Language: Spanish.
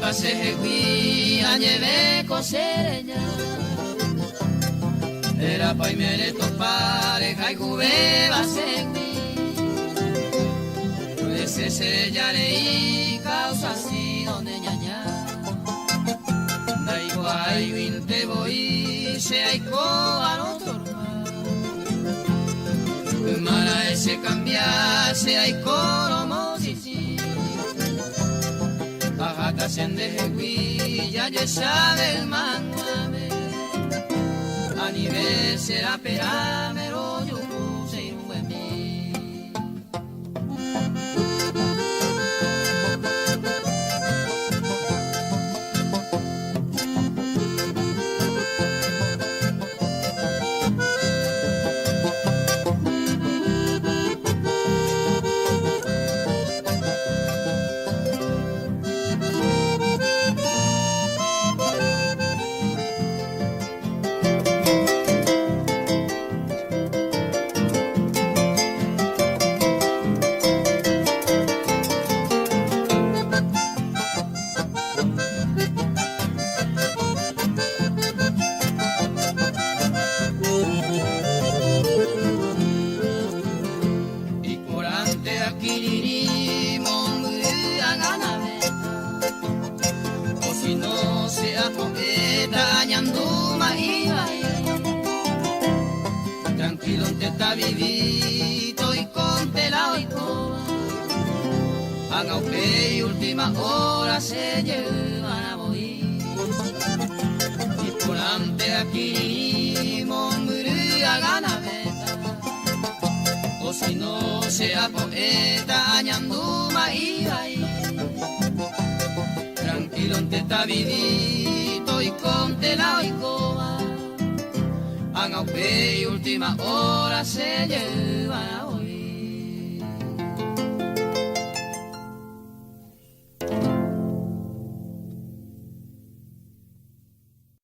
Pasejegui añeve cosereña era paimere topare jaigube basegui ese se yarei causa si donde ñaña dai guai vinte voy se hay co arotorma mara ese cambiar se hay coromo Hacen de Jegui, ya sabe el manguame, a nivel será peramero, yo puse un buen mí. Tranquilo te está vivito y con tela y coba Angaupe y última hora se llevan a morir y por ante aquí monguría gana meta o si no sea poeta añanduma y ahí tranquilo te está vivito y con tela y coba Angaupe y última hora se llevan a morir